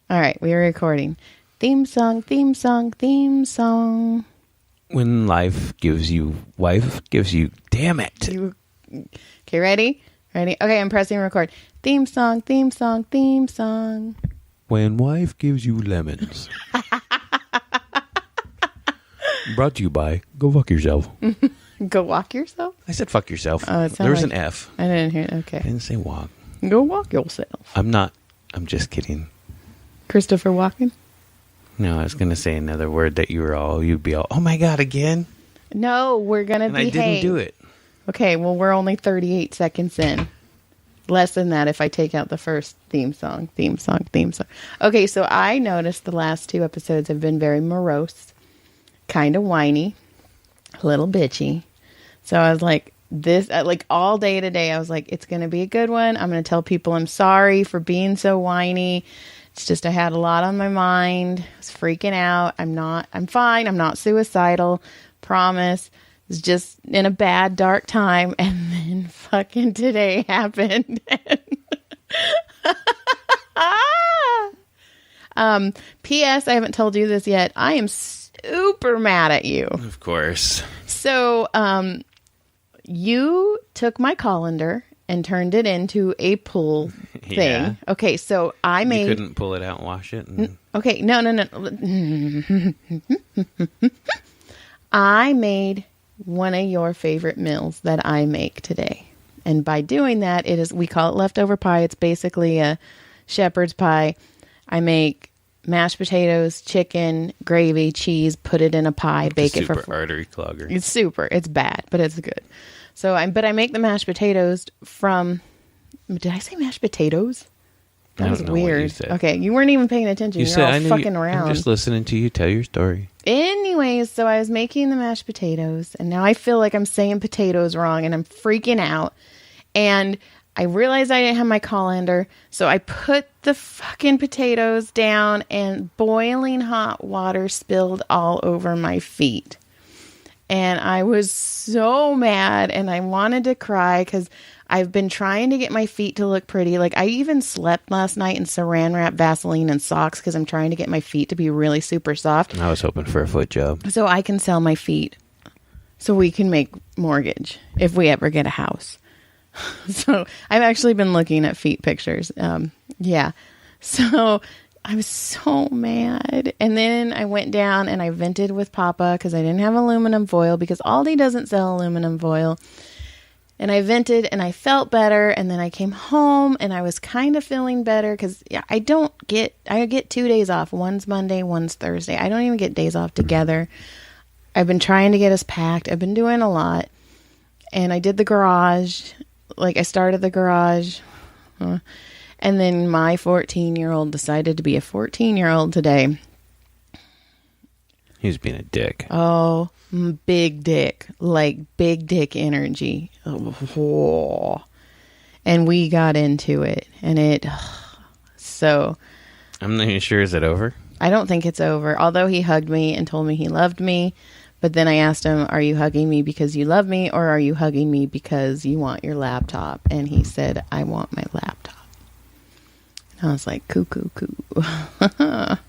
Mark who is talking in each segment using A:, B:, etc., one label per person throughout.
A: All right, we are recording. Theme song, theme song, theme song.
B: When life gives you, damn it.
A: Okay, ready? Ready? Okay, I'm pressing record. Theme song, theme song, theme song.
B: When wife gives you lemons. Brought to you by Go Fuck Yourself.
A: Go walk yourself?
B: I said fuck yourself.
A: Oh,
B: there was an F.
A: I didn't hear it. Okay.
B: I didn't say walk.
A: Go walk yourself.
B: I'm just kidding.
A: Christopher Walken?
B: No, I was going to say another word that you'd be all, oh my God, again?
A: No, we're going to behave.
B: And I didn't do it.
A: Okay, well, we're only 38 seconds in. Less than that if I take out the first theme song. Okay, so I noticed the last 2 episodes have been very morose, kind of whiny, a little bitchy. So I was like, all day today, I was like, it's going to be a good one. I'm going to tell people I'm sorry for being so whiny. It's just I had a lot on my mind. I was freaking out. I'm fine. I'm not suicidal. Promise. It's just in a bad, dark time. And then fucking today happened. P.S. I haven't told you this yet. I am super mad at you.
B: Of course.
A: So, you took my colander and turned it into a pool thing.
B: Yeah.
A: Okay, so
B: You couldn't pull it out and wash it?
A: Okay, no. I made one of your favorite meals that I make today. And by doing that, we call it leftover pie. It's basically a shepherd's pie. I make mashed potatoes, chicken, gravy, cheese, put it in a pie, bake it for
B: super artery clogger.
A: It's bad, but it's good. So I make the mashed potatoes from, did I say mashed potatoes? That was weird. Okay, you weren't even paying attention. You're all fucking around.
B: I'm just listening to you tell your story.
A: Anyways, so I was making the mashed potatoes, and now I feel like I'm saying potatoes wrong, and I'm freaking out. And I realized I didn't have my colander, so I put the fucking potatoes down, and boiling hot water spilled all over my feet. And I was so mad, and I wanted to cry because I've been trying to get my feet to look pretty. Like, I even slept last night in saran wrap, Vaseline, and socks because I'm trying to get my feet to be really super soft.
B: I was hoping for a foot job.
A: So I can sell my feet so we can make mortgage if we ever get a house. So I've actually been looking at feet pictures. Yeah. So I was so mad. And then I went down and I vented with Papa because I didn't have aluminum foil because Aldi doesn't sell aluminum foil. And I vented and I felt better. And then I came home and I was kind of feeling better because I get 2 days off. One's Monday, one's Thursday. I don't even get days off together. I've been trying to get us packed. I've been doing a lot. And I did the garage. I started the garage. And then my 14-year-old decided to be a 14-year-old today.
B: He was being a dick.
A: Oh, big dick. Like big dick energy. Oh. And we got into it. And so.
B: I'm not even sure. Is it over?
A: I don't think it's over. Although he hugged me and told me he loved me. But then I asked him, are you hugging me because you love me? Or are you hugging me because you want your laptop? And he said, I want my laptop. I was like, coo. Well.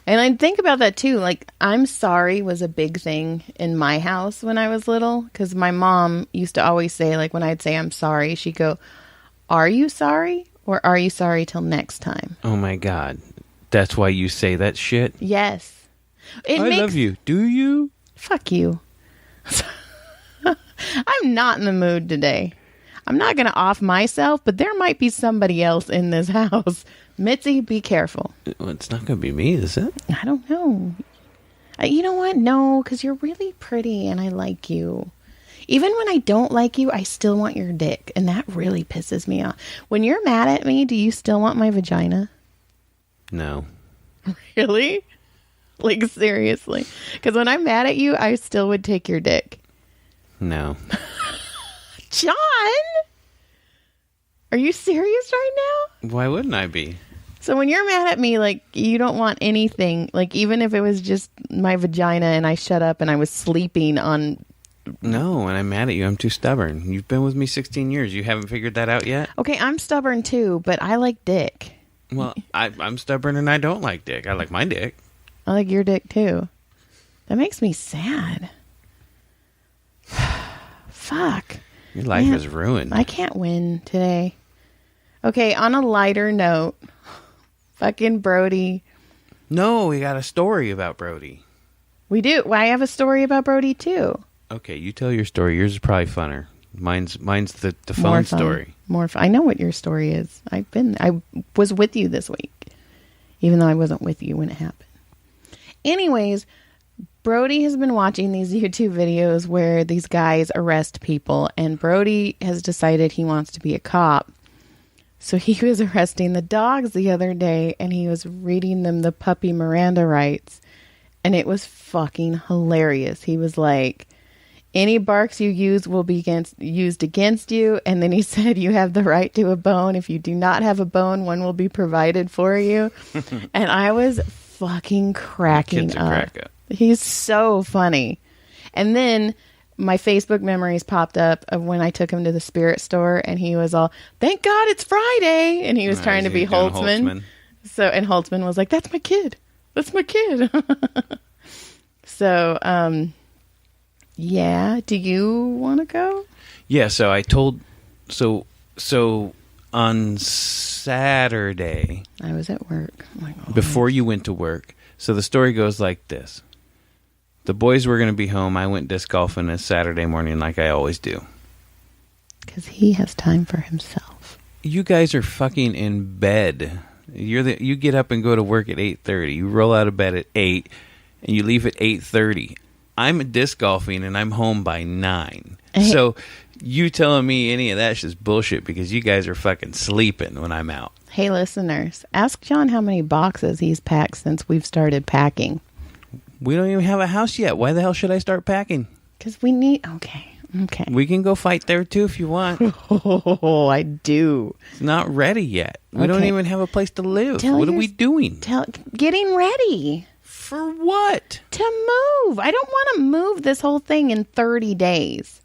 A: And I think about that too. Like, I'm sorry was a big thing in my house when I was little. Because my mom used to always say, like, when I'd say I'm sorry, she'd go, are you sorry? Or are you sorry till next time?
B: Oh my God. That's why you say that shit?
A: Yes.
B: I love you. Do you?
A: Fuck you. I'm not in the mood today. I'm not going to off myself, but there might be somebody else in this house. Mitzi, be careful.
B: Well, it's not going to be me, is it?
A: I don't know. You know what? No, because you're really pretty and I like you. Even when I don't like you, I still want your dick. And that really pisses me off. When you're mad at me, do you still want my vagina?
B: No.
A: Really? Like, seriously. Because when I'm mad at you, I still would take your dick.
B: No.
A: John? Are you serious right now?
B: Why wouldn't I be?
A: So when you're mad at me, like, you don't want anything. Like, even if it was just my vagina and I shut up and I was sleeping on...
B: No, when I'm mad at you, I'm too stubborn. You've been with me 16 years. You haven't figured that out yet?
A: Okay, I'm stubborn too, but I like dick.
B: Well, I'm stubborn and I don't like dick. I like my dick.
A: I like your dick too. That makes me sad. Fuck.
B: Your life
A: Man,
B: is ruined.
A: I can't win today. Okay, on a lighter note, fucking Brody.
B: No, we got a story about Brody.
A: We do. Well, I have a story about Brody too.
B: Okay, you tell your story. Yours is probably funner. Mine's the
A: More
B: fun story.
A: More fun. I know what your story is. I was with you this week, even though I wasn't with you when it happened. Anyways, Brody has been watching these YouTube videos where these guys arrest people, and Brody has decided he wants to be a cop. So he was arresting the dogs the other day, and he was reading them the puppy Miranda rights, and it was fucking hilarious. He was like, any barks you use will be used against you. And then he said, you have the right to a bone. If you do not have a bone, one will be provided for you. And I was fucking cracking up.
B: Crack up.
A: He's so funny. And then my Facebook memories popped up of when I took him to the spirit store, and he was all, thank God it's Friday. And he was trying to be Holtzman. And Holtzman was like, that's my kid. That's my kid. So, yeah. Do you want to go?
B: Yeah, so I told so on Saturday
A: I was at work. Oh my God.
B: Before you went to work. So the story goes like this. The boys were going to be home. I went disc golfing this Saturday morning like I always do.
A: Because he has time for himself.
B: You guys are fucking in bed. You get up and go to work at 8:30. You roll out of bed at 8 and you leave at 8:30. I'm disc golfing and I'm home by 9. So you telling me any of that's just bullshit because you guys are fucking sleeping when I'm out.
A: Hey, listeners, ask John how many boxes he's packed since we've started packing.
B: We don't even have a house yet. Why the hell should I start packing?
A: Because we need... Okay.
B: We can go fight there too if you want.
A: Oh, I do.
B: It's not ready yet. We don't even have a place to live. What are we doing?
A: Getting ready.
B: For what?
A: To move. I don't want to move this whole thing in 30 days.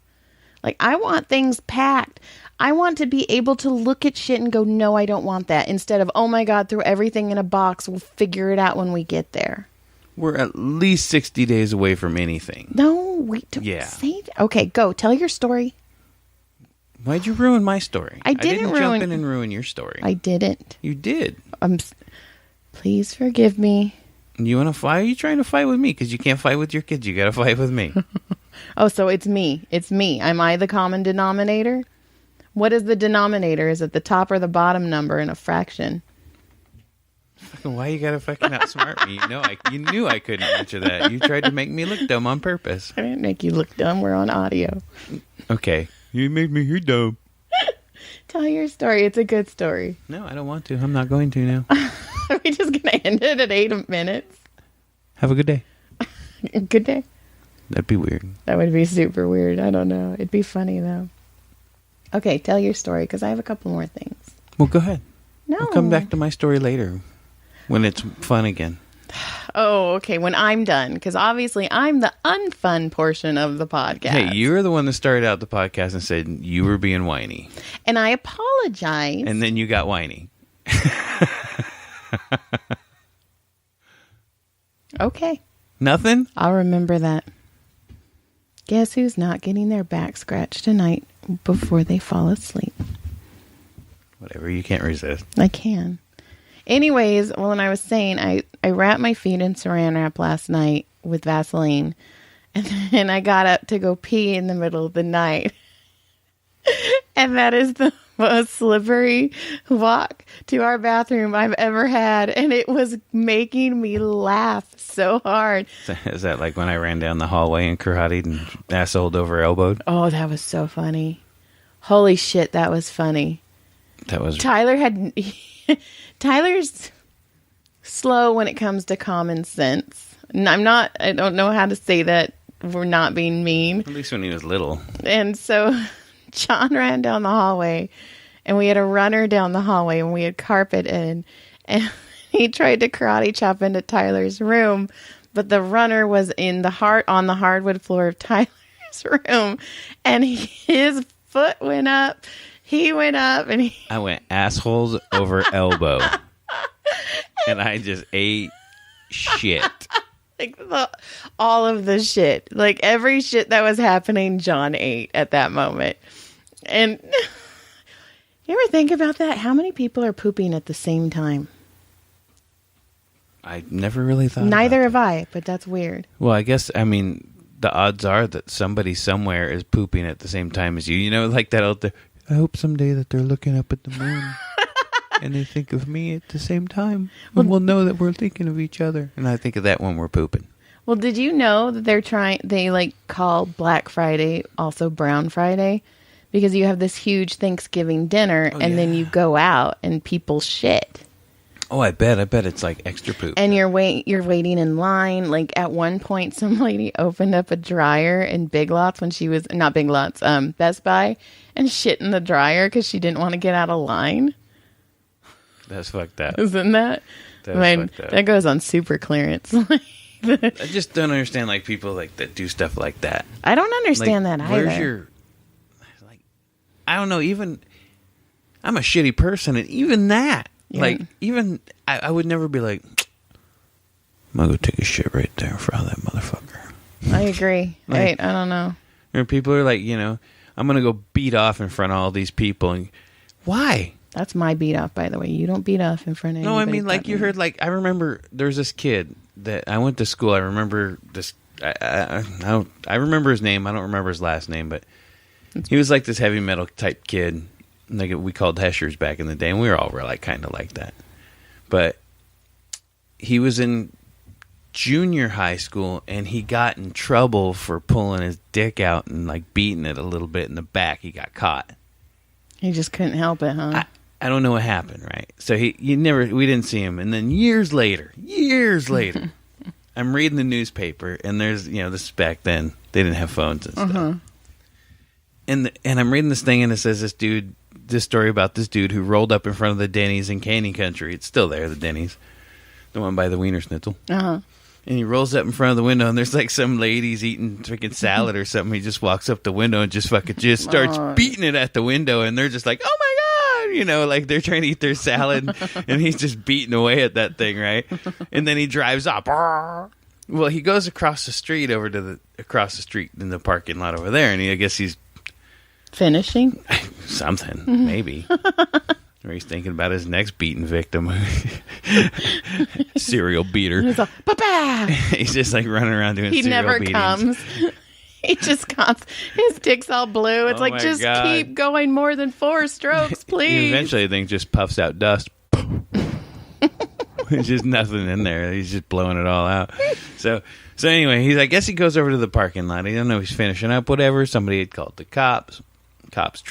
A: Like, I want things packed. I want to be able to look at shit and go, no, I don't want that. Instead of, oh my God, throw everything in a box. We'll figure it out when we get there.
B: We're at least 60 days away from anything.
A: No, we don't say that. Okay, go. Tell your story.
B: Why'd you ruin my story?
A: I didn't
B: jump in and ruin your story.
A: I didn't.
B: You did.
A: Please forgive me.
B: You want to fight? Are you trying to fight with me? Because you can't fight with your kids. You got to fight with me.
A: Oh, so it's me. It's me. Am I the common denominator? What is the denominator? Is it the top or the bottom number in a fraction?
B: Why you gotta fucking outsmart me? You knew I couldn't answer that. You tried to make me look dumb on purpose.
A: I didn't make you look dumb. We're on audio.
B: Okay. You made me hear dumb.
A: Tell your story. It's a good story.
B: No, I don't want to. I'm not going to now.
A: Are we just going to end it at 8 minutes?
B: Have a good day.
A: Good day.
B: That'd be weird.
A: That would be super weird. I don't know. It'd be funny, though. Okay, tell your story, because I have a couple more things.
B: Well, go ahead.
A: No.
B: We'll come back to my story later when it's fun again.
A: Oh, okay, when I'm done, because obviously I'm the unfun portion of the podcast.
B: Hey, you were the one that started out the podcast and said you were being whiny.
A: And I apologize.
B: And then you got whiny.
A: Okay.
B: Nothing?
A: I'll remember that. Guess who's not getting their back scratched tonight before they fall asleep?
B: Whatever, you can't resist.
A: I can. Anyways, well, when I was saying, I wrapped my feet in saran wrap last night with Vaseline, and then I got up to go pee in the middle of the night. And that is the most slippery walk to our bathroom I've ever had. And it was making me laugh so hard.
B: Is that like when I ran down the hallway and karate and assholed over elbowed?
A: Oh, that was so funny. Holy shit, that was funny.
B: That was...
A: Tyler's slow when it comes to common sense. And I don't know how to say that we're not being mean.
B: At least when he was little.
A: And so John ran down the hallway, and we had a runner down the hallway, and we had carpet in, and he tried to karate chop into Tyler's room, but the runner was on the hardwood floor of Tyler's room, and his foot went up. He went up, and
B: I went assholes over elbow. And I just ate shit.
A: Like all of the shit. Like every shit that was happening, John ate at that moment. And you ever think about that? How many people are pooping at the same time?
B: I never really thought
A: Neither
B: about
A: have I, but that's weird.
B: Well, I guess, I mean, the odds are that somebody somewhere is pooping at the same time as you. You know, like that out there. I hope someday that they're looking up at the moon and they think of me at the same time. And we'll know that we're thinking of each other. And I think of that when we're pooping.
A: Well, did you know that they like call Black Friday also Brown Friday? Because you have this huge Thanksgiving dinner and then you go out and people shit.
B: Oh, I bet it's like extra poop.
A: And you're waiting in line. Like at one point, some lady opened up a dryer in Big Lots when she was not Big Lots, Best Buy, and shit in the dryer because she didn't want to get out of line.
B: That's fucked up.
A: Isn't that?
B: Fucked up.
A: That goes on super clearance.
B: I just don't understand like people like that do stuff like that.
A: I don't understand
B: Like,
A: that either.
B: Where's your like? I don't know. Even I'm a shitty person, and even that.
A: Yeah.
B: Like, even, I would never be like, I'm going to go take a shit right there in front of that motherfucker.
A: I agree.
B: Like,
A: I don't know.
B: Or people are like, you know, I'm going to go beat off in front of all these people. And why?
A: That's my beat off, by the way. You don't beat off in front of
B: No, I
A: anybody
B: mean, like,
A: but
B: you
A: me.
B: heard, like, I remember there's this kid that I went to school. I remember this, I remember his name. I don't remember his last name, but he was like this heavy metal type kid. Like we called Heshers back in the day, and we were all like kind of like that. But he was in junior high school, and he got in trouble for pulling his dick out and like beating it a little bit in the back. He got caught.
A: He just couldn't help it, huh?
B: I don't know what happened, right? So we didn't see him, and then years later, I'm reading the newspaper, and there's this is back then they didn't have phones and stuff. And I'm reading this thing, and it says this story about this dude who rolled up in front of the Denny's in Canyon Country. It's still there, the Denny's. The one by the Wiener Schnitzel.
A: Uh-huh.
B: And he rolls up in front of the window, and there's like some ladies eating freaking salad or something. He just walks up the window and just starts beating it at the window, and they're just like, oh my God! Like they're trying to eat their salad, and he's just beating away at that thing, right? And then he drives up. Well, he goes across the street across the street in the parking lot over there, and I guess he's
A: finishing
B: something, maybe. Or he's thinking about his next beaten victim. Serial beater.
A: He's like, "Papa!"
B: He's just like running around doing serial
A: never
B: beatings.
A: comes. He just comes. His dick's all blue. It's
B: Oh
A: like,
B: my
A: just
B: God.
A: keep going more than 4 strokes, please.
B: Eventually, the thing just puffs out dust. There's just nothing in there. He's just blowing it all out. So anyway, I guess he goes over to the parking lot. He don't know if he's finishing up, whatever. Somebody had called the cops. Cops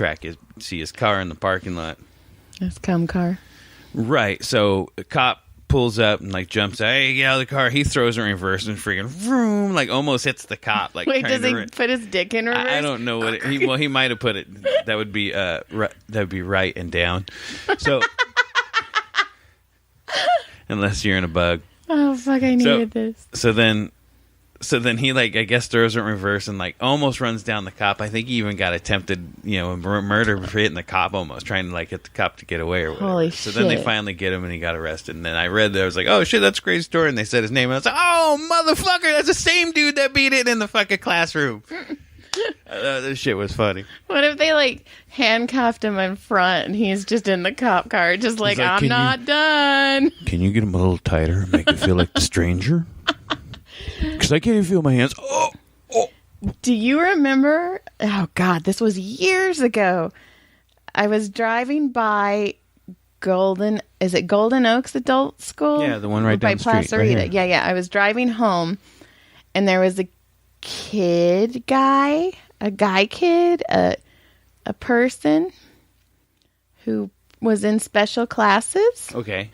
B: see his car in the parking lot.
A: That's cum car.
B: Right. So a cop pulls up and like jumps out. Hey, get out of the car. He throws in reverse and freaking vroom, like almost hits the cop. Like,
A: Wait, does he put his dick in reverse?
B: I don't know what he might have put it. That would be right and down. So unless you're in a bug.
A: Oh fuck! I needed this.
B: So then he like I guess throws it in reverse and like almost runs down the cop. I think he even got attempted murder for hitting the cop, almost trying to like hit the cop to get away or whatever.
A: Holy
B: so then they
A: shit.
B: finally get him and he got arrested. And then I read that I was like, oh shit, that's a great story. And they said his name and I was like, oh motherfucker, that's the same dude that beat it in the fucking classroom. This shit was funny.
A: What if they like handcuffed him in front and he's just in the cop car, just like,
B: like,
A: I'm not done.
B: Can you get him a little tighter, make it feel like the stranger? Because I can't even feel my hands. Oh.
A: Do you remember? Oh God, this was years ago. I was driving by Is it Golden Oaks Adult School?
B: Yeah, the one right
A: by
B: down the street, right
A: Placerita.
B: here.
A: Yeah. I was driving home, and there was a guy kid, a person who was in special classes,
B: Okay.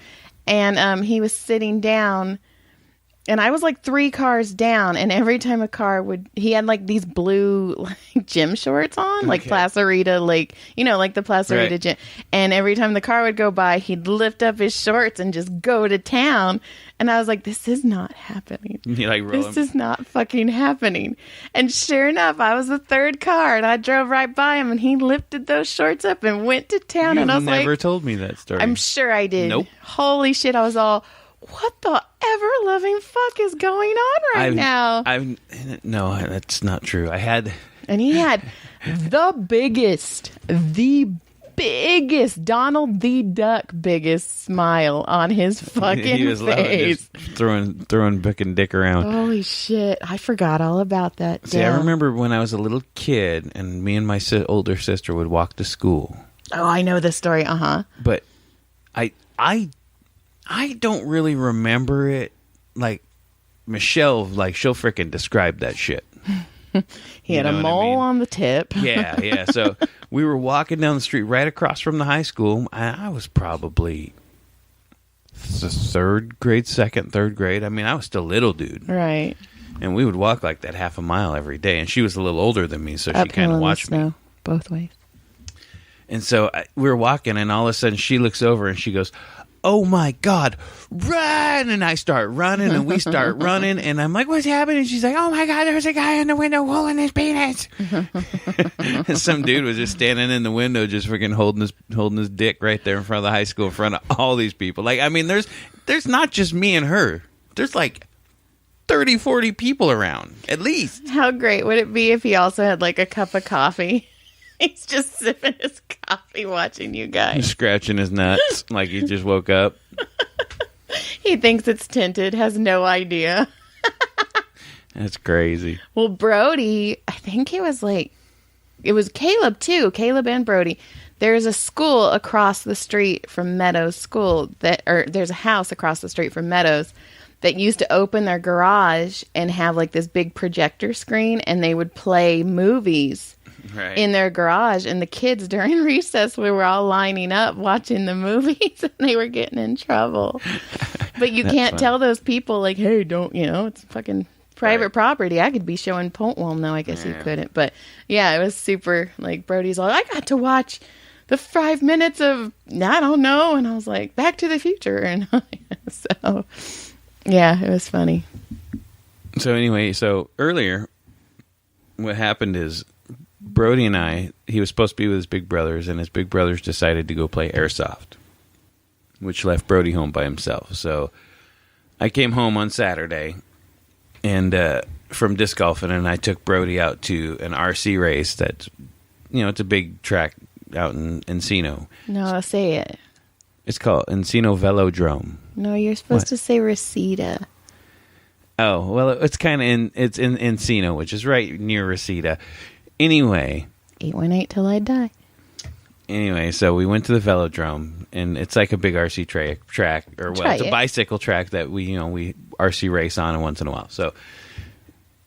A: and he was sitting down And I was like 3 cars down, and every time a car he had like these blue like gym shorts on, like Placerita, like, you know, like the Placerita gym. And every time the car would go by, he'd lift up his shorts and just go to town. And I was like, this is not happening. This is not fucking happening. And sure enough, I was the 3rd car, and I drove right by him, and he lifted those shorts up and went to town. And I was like,
B: never told me that story.
A: I'm sure I did.
B: Nope.
A: Holy shit, I was all, what the ever-loving fuck is going on now?
B: No, that's not true.
A: And he had the biggest Donald the Duck biggest smile on his fucking
B: he was
A: face.
B: Just throwing Bick and Dick around.
A: Holy shit. I forgot all about that.
B: See, I remember when I was a little kid and me and my older sister would walk to school.
A: Oh, I know this story. Uh-huh.
B: But I don't really remember it. Like, Michelle, like, she'll freaking describe that shit.
A: He had a mole on the tip.
B: Yeah. So we were walking down the street right across from the high school. I was probably the 3rd grade, 2nd, 3rd grade. I mean, I was still a little dude.
A: Right.
B: And we would walk like that half a mile every day. And she was a little older than me, so she kind of watched me.
A: Both ways.
B: And so we were walking, and all of a sudden she looks over and she goes, oh my God, run! And I start running, and we start running, and I'm like, what's happening? And she's like, oh my God, there's a guy in the window holding his penis. And some dude was just standing in the window, just freaking holding his dick right there in front of the high school, in front of all these people. Like, I mean, there's not just me and her. There's like 30, 40 people around, at least.
A: How great would it be if he also had like a cup of coffee? He's just sipping his coffee watching you guys.
B: He's scratching his nuts like he just woke up.
A: He thinks it's tinted, has no idea.
B: That's crazy.
A: Well, Brody, I think it was Caleb too. Caleb and Brody. There's a school across the street from Meadows School there's a house across the street from Meadows that used to open their garage and have like this big projector screen, and they would play movies. Right. In their garage, and the kids during recess, we were all lining up watching the movies, and they were getting in trouble. But you can't tell those people, like, hey, don't, it's fucking private property. I could be showing well, no, I guess you couldn't. But yeah, it was super, like, Brody's all, I got to watch the 5 minutes of, I don't know. And I was like, Back to the Future. And so, yeah, it was funny.
B: So anyway, earlier, what happened is, Brody and he was supposed to be with his big brothers, and his big brothers decided to go play airsoft, which left Brody home by himself. So I came home on Saturday and from disc golfing, and I took Brody out to an RC race that's, it's a big track out in Encino.
A: No, say it.
B: It's called Encino Velodrome.
A: No, you're supposed to say Reseda.
B: Oh, well, it's kind of it's in Encino, which is right near Reseda. Anyway.
A: 818 till I die.
B: Anyway, so we went to the velodrome, and it's like a big RC track, it's a bicycle track that we RC race on once in a while. So,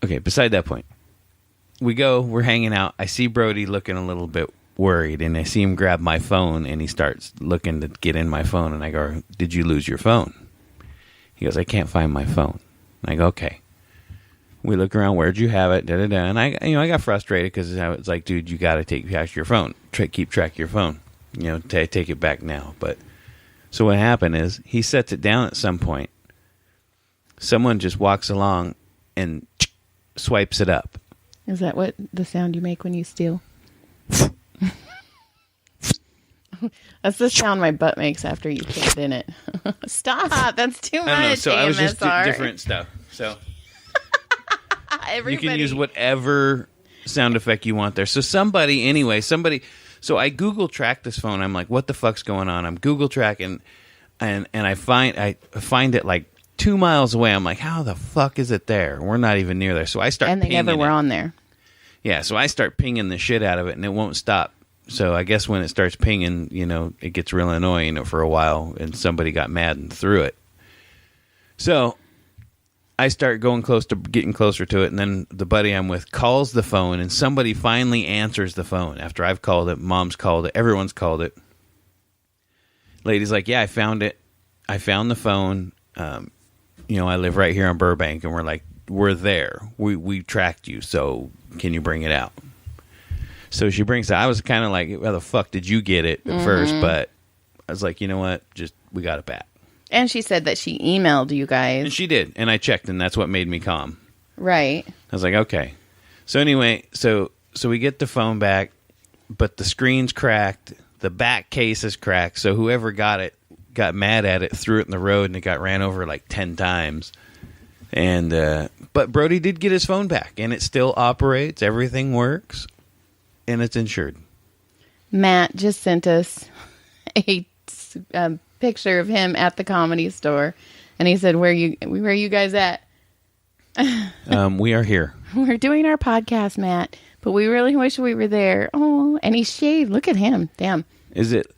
B: okay, beside that point, we're hanging out. I see Brody looking a little bit worried, and I see him grab my phone, and he starts looking to get in my phone, and I go, did you lose your phone? He goes, I can't find my phone. And I go, okay. We look around, where'd you have it? And I got frustrated because I was like, dude, you got to take back your phone. Keep track of your phone. Take it back now. But so what happened is he sets it down at some point. Someone just walks along and swipes it up.
A: Is that what the sound you make when you steal? That's the sound my butt makes after you put it in it. Stop! That's too much.
B: I don't know. So I was just different stuff. So. You can use whatever sound effect you want there. So so I Google track this phone. I'm like, what the fuck's going on? I'm Google tracking, and I find it like 2 miles away. I'm like, how the fuck is it there? We're not even near there. So I start pinging it.
A: And they never were on there.
B: Yeah, so I start pinging the shit out of it, and it won't stop. So I guess when it starts pinging, it gets real annoying for a while, and somebody got mad and threw it. So I start getting closer to it, and then the buddy I'm with calls the phone, and somebody finally answers the phone after I've called it, Mom's called it, everyone's called it. Lady's like, yeah, I found it. I found the phone. I live right here in Burbank, and we're like, we're there. We tracked you, so can you bring it out? So she brings it. I was kind of like, how the fuck did you get it at first? But I was like, you know what? Just, we got it back.
A: And she said that she emailed you guys.
B: And she did. And I checked, and that's what made me calm.
A: Right.
B: I was like, okay. So anyway, so we get the phone back, but the screen's cracked. The back case is cracked. So whoever got it got mad at it, threw it in the road, and it got ran over like 10 times. And but Brody did get his phone back, and it still operates. Everything works, and it's insured.
A: Matt just sent us a picture of him at the Comedy Store, and he said, where are you guys at?
B: We are here.
A: We're doing our podcast, Matt, but we really wish we were there. Oh, and he's shaved. Look at him. Damn.
B: Is it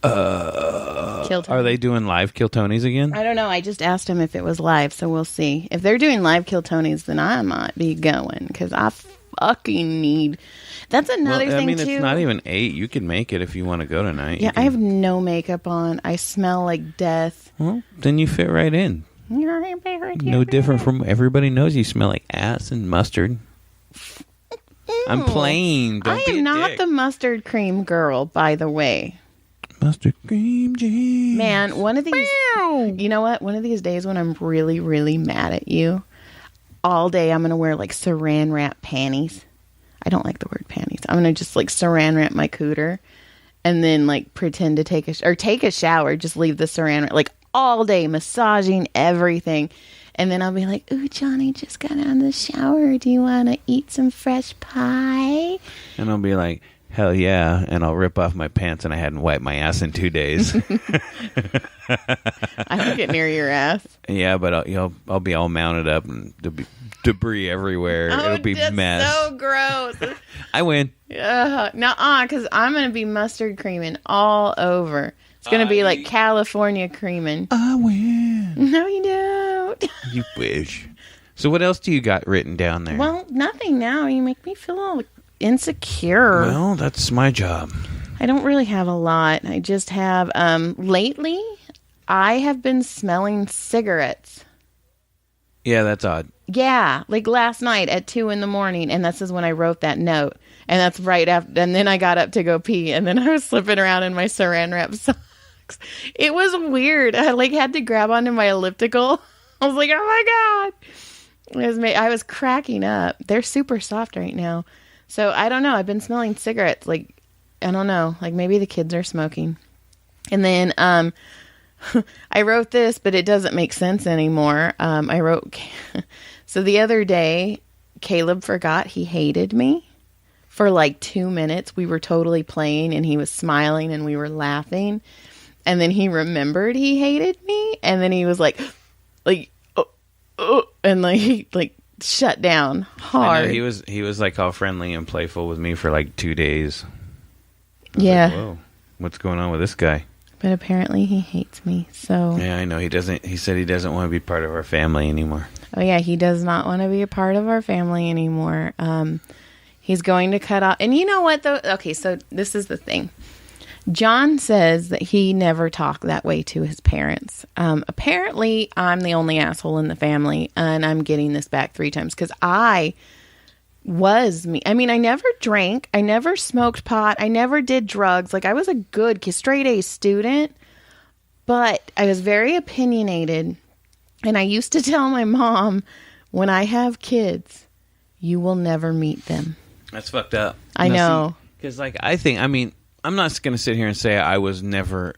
B: are they doing live Kill Tonys again?
A: I don't know. I just asked him if it was live, so we'll see. If they're doing live Kill Tonys, then I might be going, because I fucking need... That's another thing, too.
B: It's not even 8. You can make it if you want to go tonight.
A: Yeah, I have no makeup on. I smell like death.
B: Well, then you fit right in. No different from... Everybody knows you smell like ass and mustard. I'm playing. Don't be a
A: I am not
B: dick.
A: the mustard cream girl, by the way.
B: Mustard cream jeans.
A: Man, one of these... You know what? One of these days when I'm really, really mad at you, all day I'm going to wear like saran wrap panties. I don't like the word panties. I'm going to just like saran wrap my cooter and then like pretend to take a shower. Just leave the saran wrap like all day, massaging everything. And then I'll be like, ooh, Johnny just got out of the shower. Do you want to eat some fresh pie?
B: And I'll be like, hell yeah. And I'll rip off my pants, and I hadn't wiped my ass in 2 days.
A: I don't get near your ass.
B: Yeah, but I'll be all mounted up, and there'll be debris everywhere.
A: Oh,
B: it'll be
A: that's
B: mess.
A: so gross.
B: I win.
A: Nuh-uh, because I'm going to be mustard creaming all over. It's going to be like California creaming.
B: I win.
A: No, you don't.
B: You wish. So what else do you got written down there?
A: Well, nothing now. You make me feel all insecure.
B: Well, that's my job.
A: I don't really have a lot. I just have, lately, I have been smelling cigarettes.
B: Yeah, that's odd.
A: Yeah, like last night at 2 a.m, and this is when I wrote that note. And that's right after, and then I got up to go pee, and then I was slipping around in my saran wrap socks. It was weird. I like had to grab onto my elliptical. I was like, oh my God. I was cracking up. They're super soft right now. So I don't know. I've been smelling cigarettes. Like, I don't know. Like maybe the kids are smoking. And then I wrote this, but it doesn't make sense anymore. I wrote, so the other day, Caleb forgot he hated me for like 2 minutes. We were totally playing and he was smiling and we were laughing. And then he remembered he hated me. And then he was like, and like shut down hard.
B: I know, he was like all friendly and playful with me for like 2 days.
A: Yeah.
B: Like, whoa, what's going on with this guy?
A: But apparently he hates me. So
B: yeah, I know he doesn't. He said he doesn't want to be part of our family anymore.
A: Oh yeah, he does not want to be a part of our family anymore. He's going to cut off. And you know what though? Okay, so this is the thing. John says that he never talked that way to his parents. Apparently, I'm the only asshole in the family, and I'm getting this back 3 times because I was me. I mean, I never drank. I never smoked pot. I never did drugs. Like, I was a good straight A student, but I was very opinionated. And I used to tell my mom, when I have kids, you will never meet them.
B: That's fucked up.
A: I know.
B: Because, like, I mean, I'm not going to sit here and say I was never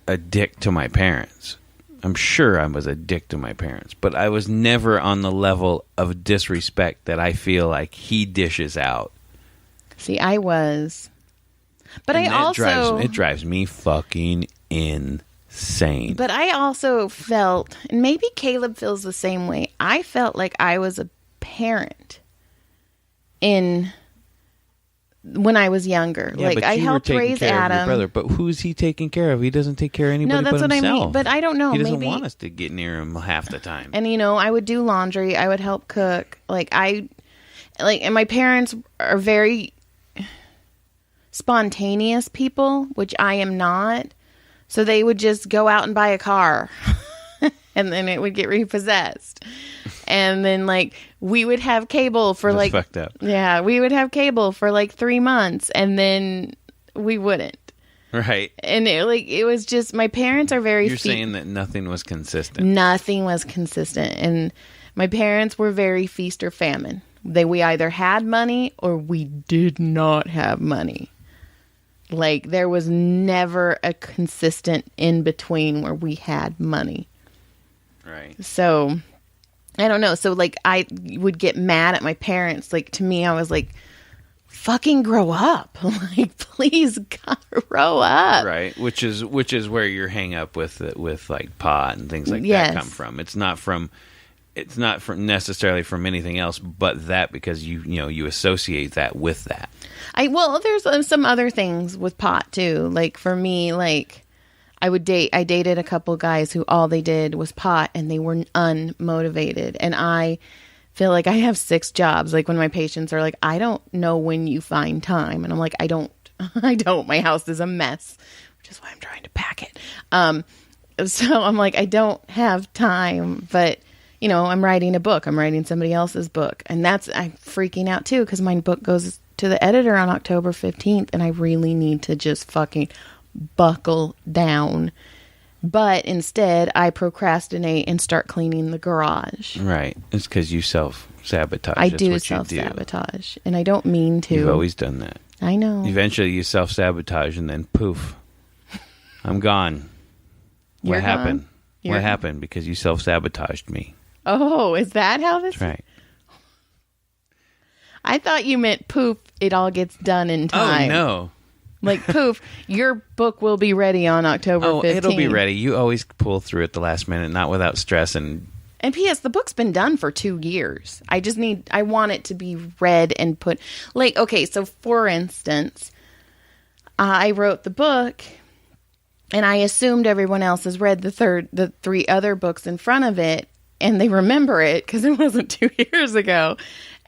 B: a dick to my parents. I'm sure I was a dick to my parents, but I was never on the level of disrespect that I feel like he dishes out.
A: See, I was. But
B: and
A: I also...
B: It drives me fucking insane.
A: But I also felt, and maybe Caleb feels the same way, I felt like I was a parent when I was younger.
B: Yeah,
A: like I helped raise Adam.
B: Your brother, but who's he taking care of? He doesn't take care of anybody.
A: No, that's
B: but
A: what
B: himself.
A: I mean. But I don't know.
B: He doesn't
A: maybe
B: want us to get near him half the time.
A: And I would do laundry. I would help cook. And my parents are very spontaneous people, which I am not. So they would just go out and buy a car. and then it would get repossessed. And then like we would have cable for
B: That's
A: like
B: fucked up.
A: Yeah, we would have cable for like 3 months and then we wouldn't.
B: Right.
A: And it was just, my parents are very
B: You're saying that nothing was consistent.
A: Nothing was consistent. And my parents were very feast or famine. We either had money or we did not have money. Like there was never a consistent in between where we had money.
B: Right.
A: So I don't know. So like I would get mad at my parents. Like to me, I was like, fucking grow up. Like, please grow up.
B: Right. Which is where your hang up with like pot and things like
A: Yes.
B: that come from. It's not from necessarily from anything else but that, because you associate that with that.
A: There's some other things with pot too. Like for me, like I dated a couple guys who all they did was pot and they were unmotivated. And I feel like I have 6 jobs. Like when my patients are like, I don't know when you find time. And I'm like, I don't. My house is a mess, which is why I'm trying to pack it. So I'm like, I don't have time, but I'm writing a book. I'm writing somebody else's book. And I'm freaking out too, because my book goes to the editor on October 15th and I really need to just fucking buckle down. But instead, I procrastinate and start cleaning the garage.
B: Right. It's because you self-sabotage.
A: I
B: That's
A: do
B: what
A: self-sabotage, and I don't mean to.
B: You've always done that.
A: I know.
B: Eventually, you self-sabotage, and then poof, I'm gone.
A: You're
B: What happened?
A: gone?
B: What happened? Because you self-sabotaged me.
A: Oh, is that how this?
B: That's right.
A: I thought you meant poof, it all gets done in time.
B: Oh, no.
A: Like poof, your book will be ready on October 15th.
B: Oh, it'll be ready. You always pull through at the last minute, not without stress and...
A: And P.S., the book's been done for 2 years. I want it to be read and put... Like, okay, so for instance, I wrote the book, and I assumed everyone else has read the 3 other books in front of it, and they remember it, because it wasn't 2 years ago.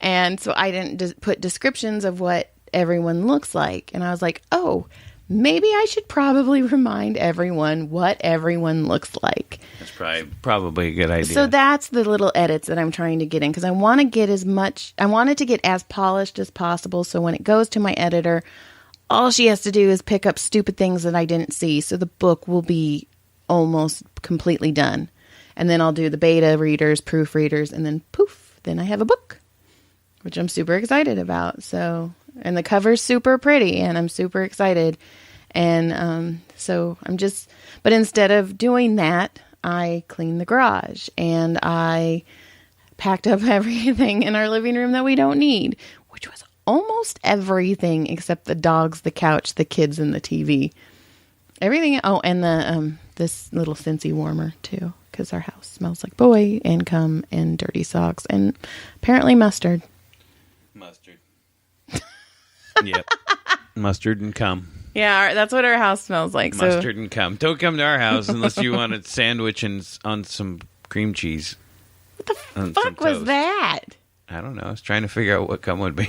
A: And so I didn't put descriptions of what everyone looks like. And I was like, oh, maybe I should probably remind everyone what everyone looks like.
B: That's probably a good idea.
A: So that's the little edits that I'm trying to get in, because I want to get I want it to get as polished as possible. So when it goes to my editor, all she has to do is pick up stupid things that I didn't see. So the book will be almost completely done. And then I'll do the beta readers, proofreaders, and then poof, then I have a book, which I'm super excited about. So, and the cover's super pretty and I'm super excited. And so but instead of doing that, I cleaned the garage and I packed up everything in our living room that we don't need, which was almost everything except the dogs, the couch, the kids, and the TV. Everything. Oh, and the this little Scentsy warmer too, because our house smells like boy and cum and dirty socks and apparently mustard.
B: Mustard. Yep. Mustard and cum.
A: Yeah, that's what our house smells like.
B: Mustard and cum. Don't come to our house unless you want a sandwich and on some cream cheese.
A: What the fuck was that?
B: I don't know. I was trying to figure out what cum would be.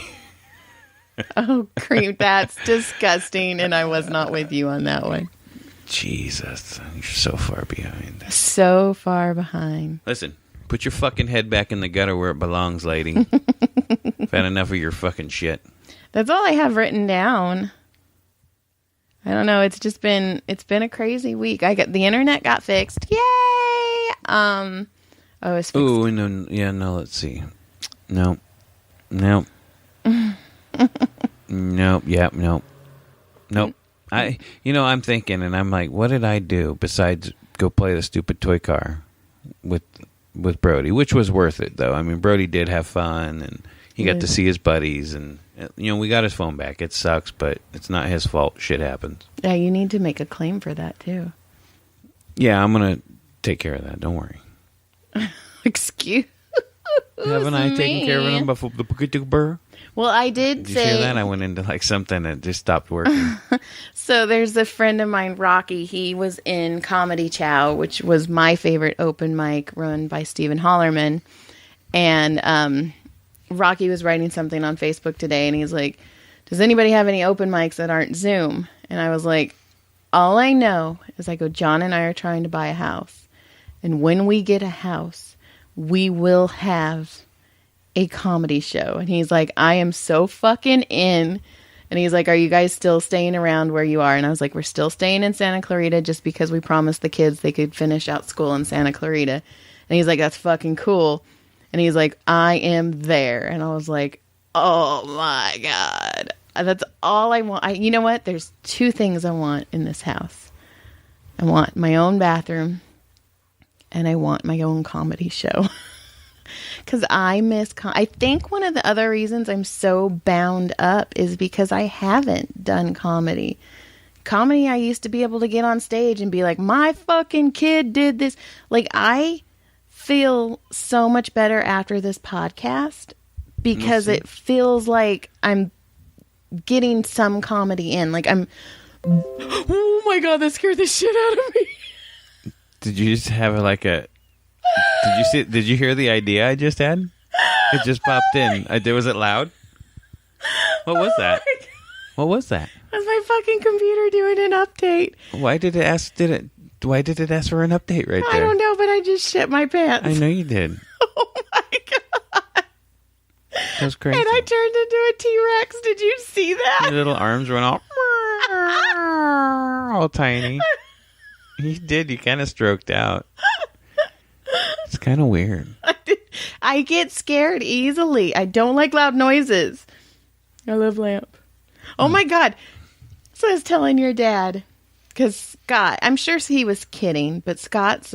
A: Oh, cream. That's disgusting. And I was not with you on that one.
B: Jesus. You're so far behind.
A: So far behind.
B: Listen, put your fucking head back in the gutter where it belongs, lady. I've had enough of your fucking shit. That's
A: all I have written down. I don't know. It's been a crazy week. The internet got fixed. Yay! It's fixed.
B: Ooh, no, yeah, no. Let's see. No. Nope. Yeah, nope. I'm thinking, and I'm like, what did I do besides go play the stupid toy car with Brody, which was worth it though. I mean, Brody did have fun, and he got to see his buddies, and we got his phone back. It sucks, but it's not his fault. Shit happens.
A: Yeah, you need to make a claim for that too.
B: Yeah, I'm gonna take care of that. Don't worry.
A: Excuse.
B: Haven't I taken care of him before the burr?
A: Well, I did
B: you hear that? I went into like something that just stopped working.
A: So there's a friend of mine, Rocky. He was in Comedy Chow, which was my favorite open mic run by Stephen Hollerman. And Rocky was writing something on Facebook today, and he's like, does anybody have any open mics that aren't Zoom? And I was like, all I know is John and I are trying to buy a house. And when we get a house, we will have a comedy show. And he's like, I am so fucking in. And he's like, are you guys still staying around where you are? And I was like, we're still staying in Santa Clarita just because we promised the kids they could finish out school in Santa Clarita. And he's like, that's fucking cool. And he's like, I am there. And I was like, oh my God. That's all I want. You know what? There's two things I want in this house. I want my own bathroom and I want my own comedy show. Because I miss I think one of the other reasons I'm so bound up is because I haven't done comedy. Comedy, I used to be able to get on stage and be like, my fucking kid did this. Like, I feel so much better after this podcast because it feels like I'm getting some comedy in. Like, oh my God, that scared the shit out of me.
B: Did you just have did you hear the idea I just had? It just popped in. Was it loud? What was that? What was that?
A: That's my fucking computer doing an update.
B: Why did it ask for an update right there?
A: I don't know, but I just shit my pants.
B: I know you did.
A: Oh my God.
B: That was crazy.
A: And I turned into a T-Rex. Did you see that?
B: Your little arms went all tiny. You did. You kind of stroked out. It's kind of weird.
A: I get scared easily. I don't like loud noises. I love lamp. Oh my God. So I was telling your dad, because Scott, I'm sure he was kidding, but Scott's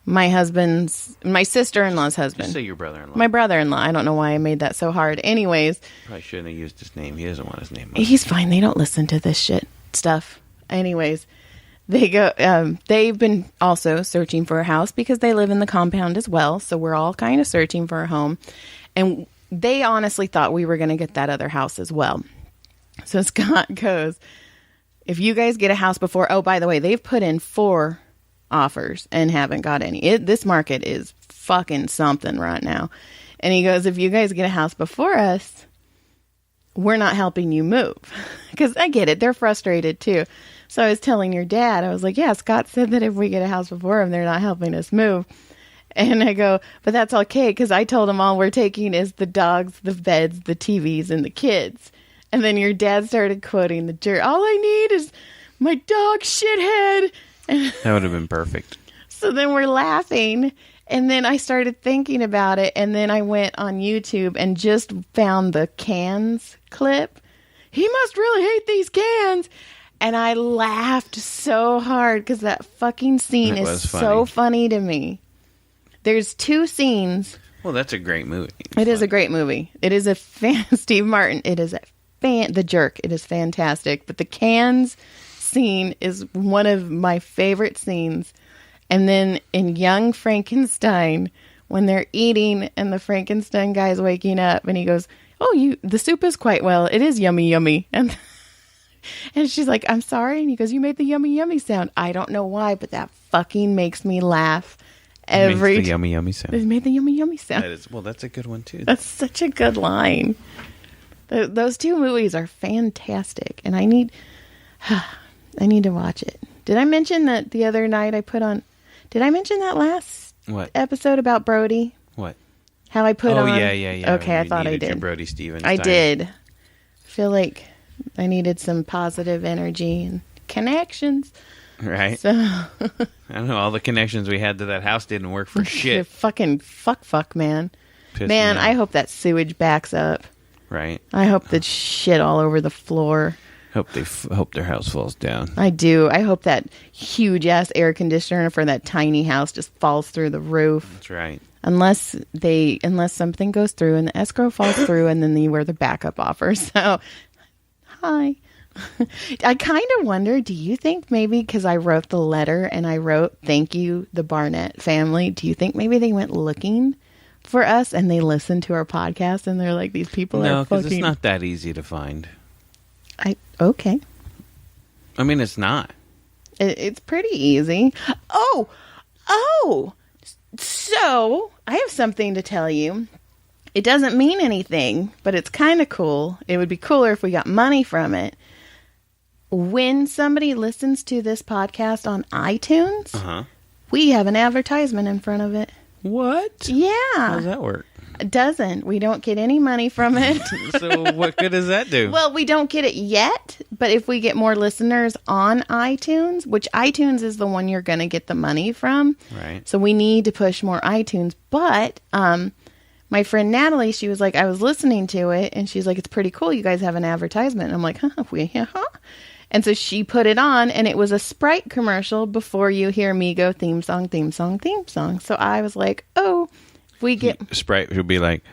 A: my sister-in-law's husband.
B: Just say your brother-in-law.
A: My brother-in-law. I don't know why I made that so hard. Anyways.
B: Probably shouldn't have used his name. He doesn't want his name.
A: He's fine. They don't listen to this shit stuff. Anyways. They've been also searching for a house because they live in the compound as well. So we're all kind of searching for a home. And they honestly thought we were going to get that other house as well. So Scott goes, if you guys get a house before, oh, by the way, they've put in 4 offers and haven't got any. This market is fucking something right now. And he goes, if you guys get a house before us, we're not helping you move. Because I get it. They're frustrated too. So I was telling your dad, I was like, yeah, Scott said that if we get a house before him, they're not helping us move. And I go, but that's okay, because I told him all we're taking is the dogs, the beds, the TVs, and the kids. And then your dad started quoting the jerk. All I need is my dog shithead.
B: That would have been perfect.
A: So then we're laughing. And then I started thinking about it. And then I went on YouTube and just found the cans clip. He must really hate these cans. And I laughed so hard because that fucking scene is so funny to me. There's 2 scenes.
B: Well, that's a great movie.
A: It is a great movie. It is Steve Martin. It is The Jerk. It is fantastic. But the cans scene is one of my favorite scenes. And then in Young Frankenstein, when they're eating and the Frankenstein guy's waking up and he goes, oh, the soup is quite well. It is yummy, yummy. And she's like, I'm sorry. And he goes, you made the yummy, yummy sound. I don't know why, but that fucking makes me laugh every time.
B: The yummy, yummy sound.
A: It made the yummy, yummy sound.
B: That's a good one, too.
A: That's such a good line. Those 2 movies are fantastic. And I need to watch it. Did I mention that the other night did I mention that last episode about Brody?
B: What?
A: How I put on.
B: Oh, yeah.
A: Okay, I thought I did.
B: Your Brody Stevens
A: I
B: time.
A: did. Feel like I needed some positive energy and connections.
B: Right.
A: So
B: I don't know. All the connections we had to that house didn't work for shit.
A: Fucking fuck, man. Man, I hope that sewage backs up.
B: Right.
A: I hope that shit all over the floor.
B: Hope their house falls down.
A: I do. I hope that huge ass air conditioner for that tiny house just falls through the roof.
B: That's right.
A: Unless something goes through and the escrow falls through and then you wear the backup offer. So, hi. I kind of wonder, do you think maybe because I wrote the letter and I wrote, thank you, the Barnett family, do you think maybe they went looking for us and they listened to our podcast and they're like, these people are fucking... No,
B: because it's not that easy to find.
A: Okay.
B: I mean, it's not.
A: It's pretty easy. Oh! So, I have something to tell you. It doesn't mean anything, but it's kind of cool. It would be cooler if we got money from it. when somebody listens to this podcast on iTunes,
B: Uh-huh.
A: we have an advertisement in front of it.
B: What?
A: Yeah.
B: How does that work?
A: It doesn't. We don't get any money from it.
B: So what good does that do?
A: Well, we don't get it yet, but if we get more listeners on iTunes, which iTunes is the one you're going to get the money from.
B: Right.
A: So we need to push more iTunes. But my friend Natalie, she was like, I was listening to it, and she's like, it's pretty cool. You guys have an advertisement. And I'm like, huh? And so she put it on, and it was a Sprite commercial before you hear me go theme song, theme song, theme song. So I was like, oh, if we get...
B: Sprite would be like,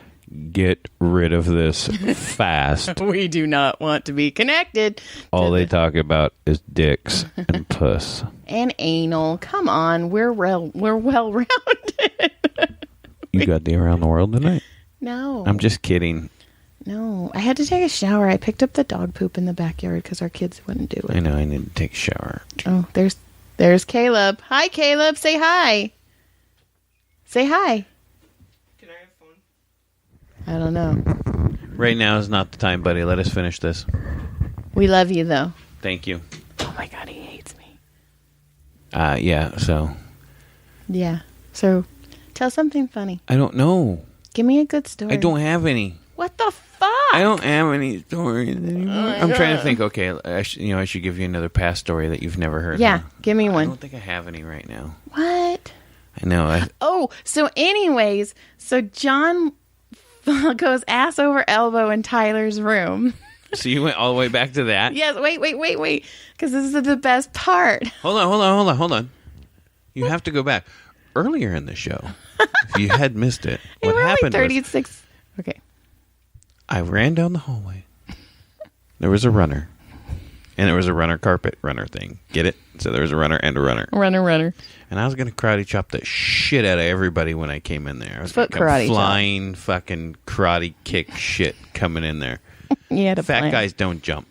B: get rid of this fast.
A: We do not want to be connected.
B: All they talk about is dicks and puss.
A: And anal. Come on, we're well rounded.
B: You got the around the world tonight?
A: No,
B: I'm just kidding.
A: no. I had to take a shower. I picked up the dog poop in the backyard because our kids wouldn't do it.
B: I know I need to take a shower.
A: Oh, there's Caleb. Hi, Caleb. Say hi. Say hi.
C: Can I have phone?
A: I don't know.
B: Right now is not the time, buddy. Let us finish this.
A: We love you though.
B: Thank you.
A: Oh my God, he hates me.
B: Yeah, so
A: Yeah. So, tell something funny.
B: I don't know.
A: Give me a good story.
B: I don't have any.
A: What the fuck?
B: I don't have any stories anymore.
A: my
B: I'm trying to
A: God.
B: think. Okay, I should give you another past story that you've never heard.
A: Yeah,
B: huh?
A: give me
B: I
A: one.
B: don't think I have any right now.
A: What?
B: I know.
A: Oh, so anyways, so John goes ass over elbow in Tyler's room.
B: So you went all the way back to that?
A: Yes, wait. Because this is the best part.
B: Hold on. You have to go back. Earlier in the show, if you had missed it, what
A: We're
B: happened
A: like
B: was
A: 36. Okay.
B: I ran down the hallway. There was a runner. And there was a runner thing. Get it? So there was a runner and a runner.
A: Runner.
B: And I was going to karate chop the shit out of everybody when I came in there. I was
A: Foot
B: gonna come
A: karate chop.
B: flying fucking karate kick shit coming in there.
A: You had a
B: Fat
A: plan.
B: guys don't jump.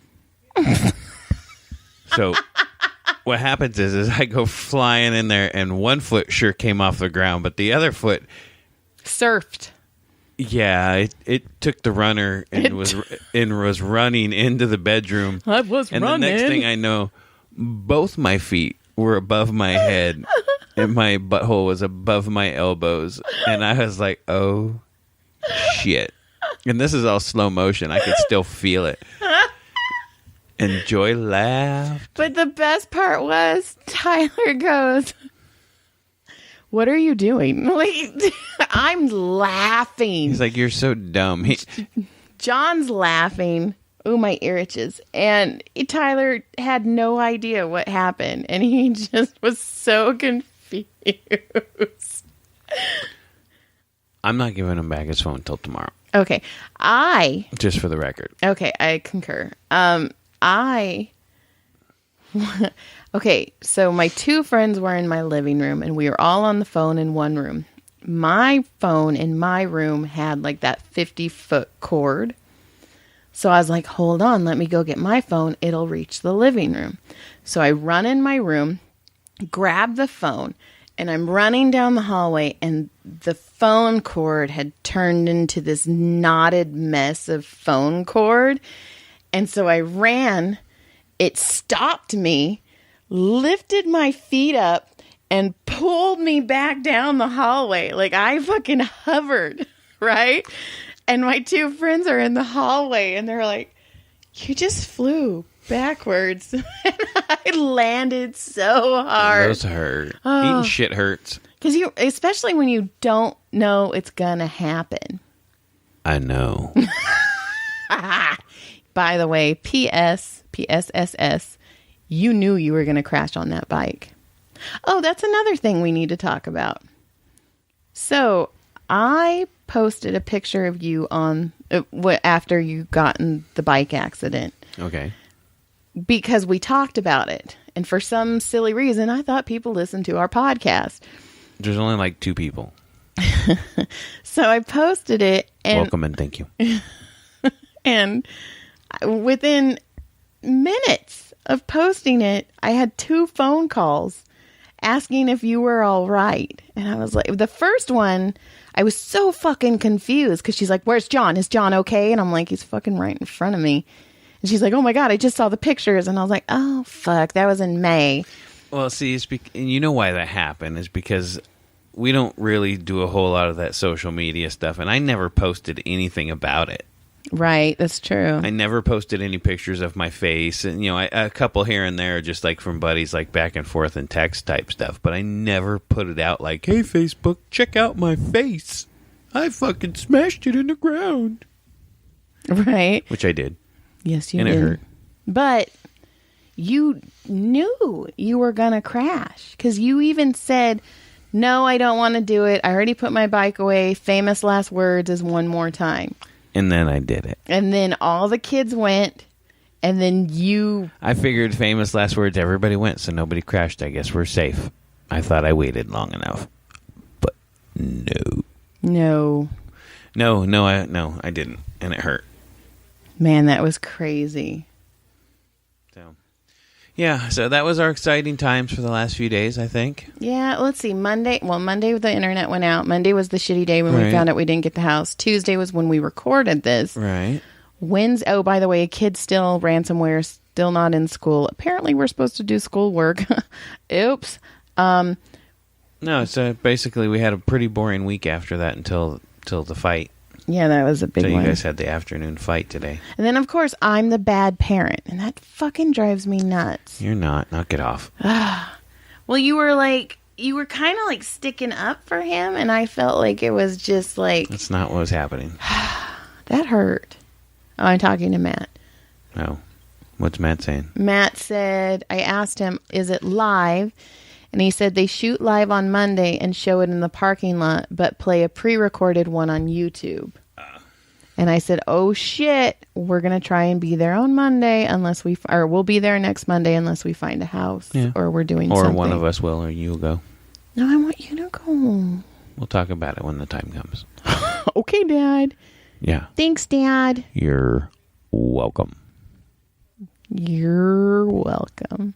B: So what happens is I go flying in there and one foot sure came off the ground, but the other foot,
A: Surfed.
B: yeah, it took the runner and was running into the bedroom.
A: I was
B: And
A: running.
B: the next thing I know, both my feet were above my head and my butthole was above my elbows. And I was like, oh, shit. And this is all slow motion. I could still feel it. And Joy laughed.
A: But the best part was Tyler goes, what are you doing? Like, I'm laughing.
B: He's like, you're so dumb.
A: John's laughing. Ooh, my ear itches. And Tyler had no idea what happened. And he just was so confused.
B: I'm not giving him back his phone until tomorrow.
A: Okay.
B: Just for the record.
A: Okay, I concur. Okay, so my two friends were in my living room and we were all on the phone in one room. My phone in my room had like that 50-foot cord. So I was like, hold on, let me go get my phone. It'll reach the living room. So I run in my room, grab the phone, and I'm running down the hallway, and the phone cord had turned into this knotted mess of phone cord. And so I ran, it stopped me, lifted my feet up, and pulled me back down the hallway. Like I fucking hovered, right? And my two friends are in the hallway, and they're like, you just flew backwards. And I landed so hard.
B: Those hurt.
A: Oh.
B: Eating shit hurts.
A: Because especially when you don't know it's gonna happen.
B: I know.
A: By the way, PSSS, you knew you were gonna crash on that bike. Oh, that's another thing we need to talk about. So I posted a picture of you on after you got in the bike accident
B: Okay.
A: because we talked about it. And for some silly reason, I thought people listened to our podcast.
B: There's only like 2 people.
A: So I posted it, and
B: Welcome and thank you.
A: and within minutes of posting it, I had 2 phone calls asking if you were all right. And I was like, the first one, I was so fucking confused because she's like, where's John? Is John okay? And I'm like, he's fucking right in front of me. And she's like, oh my God, I just saw the pictures. And I was like, oh, fuck, that was in May.
B: Well, see, and you know why that happened is because we don't really do a whole lot of that social media stuff. And I never posted anything about it.
A: Right, that's true.
B: I never posted any pictures of my face. And, a couple here and there, just like from buddies, like back and forth and text type stuff. But I never put it out like, hey, Facebook, check out my face. I fucking smashed it in the ground.
A: Right.
B: Which I did.
A: Yes, you
B: and
A: did.
B: And it hurt.
A: But you knew you were going to crash because you even said, no, I don't want to do it. I already put my bike away. Famous last words is one more time.
B: And then I did it.
A: And then all the kids went. And then you...
B: I figured famous last words, everybody went, so nobody crashed. I guess we're safe. I thought I waited long enough. But no.
A: No.
B: No, I didn't. And it hurt.
A: Man, that was crazy.
B: So that was our exciting times for the last few days, I think.
A: Yeah, let's see. Monday the internet went out. Monday was the shitty day when we
B: Right.
A: found out we didn't get the house. Tuesday was when we recorded this.
B: Right.
A: Wednesday, oh, by the way, a kid still ransomware, still not in school. Apparently, we're supposed to do schoolwork. Oops.
B: No, so basically we had a pretty boring week after that until the fight.
A: Yeah, that was a big
B: So
A: one.
B: you guys had the afternoon fight today.
A: And then, of course, I'm the bad parent, and that fucking drives me nuts.
B: You're not. Knock it off.
A: Well, you were kind of like sticking up for him, and I felt like it was just like,
B: That's not what was happening.
A: that hurt. Oh, I'm talking to Matt.
B: No. What's Matt saying?
A: Matt said, I asked him, is it live? And he said they shoot live on Monday and show it in the parking lot, but play a pre-recorded one on YouTube. And I said, oh shit, we're going to try and be there on Monday or we'll be there next Monday unless we find a house or we're doing
B: Or
A: something.
B: one of us will, or you'll go.
A: No, I want you to go.
B: We'll talk about it when the time comes.
A: Okay, Dad.
B: Yeah.
A: Thanks, Dad.
B: You're welcome.
A: You're welcome.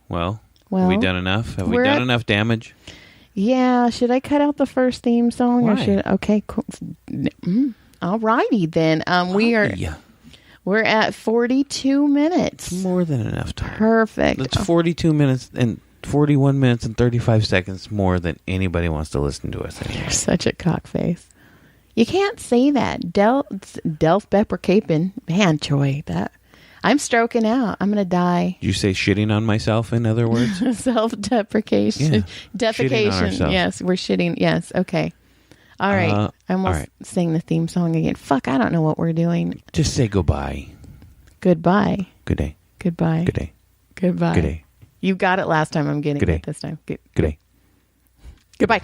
B: Well,
A: Well,
B: have we done enough? Have we
A: we're
B: done
A: at-
B: enough damage?
A: Yeah, should I cut out the first theme song? Or
B: Why?
A: okay, cool. All righty then. We're at 42 minutes.
B: More than enough time.
A: Perfect.
B: That's 42 minutes and 41 minutes and 35 seconds more than anybody wants to listen to us anymore.
A: You're such a cockface. You can't say that. Delph Bepper-Capin. Man, Troy, I'm stroking out. I'm going to die.
B: Did you say shitting on myself, in other words?
A: Self-deprecation.
B: Yeah.
A: Defecation.
B: Shitting on ourselves.
A: Yes, we're shitting. Yes, okay. All right. I almost
B: all right.
A: sing the theme song again. Fuck, I don't know what we're doing.
B: Just say goodbye.
A: Goodbye.
B: Good day.
A: Goodbye.
B: Good day.
A: Goodbye.
B: Good day.
A: You got it last time. I'm getting
B: Good day.
A: it this time.
B: Good day.
A: Goodbye.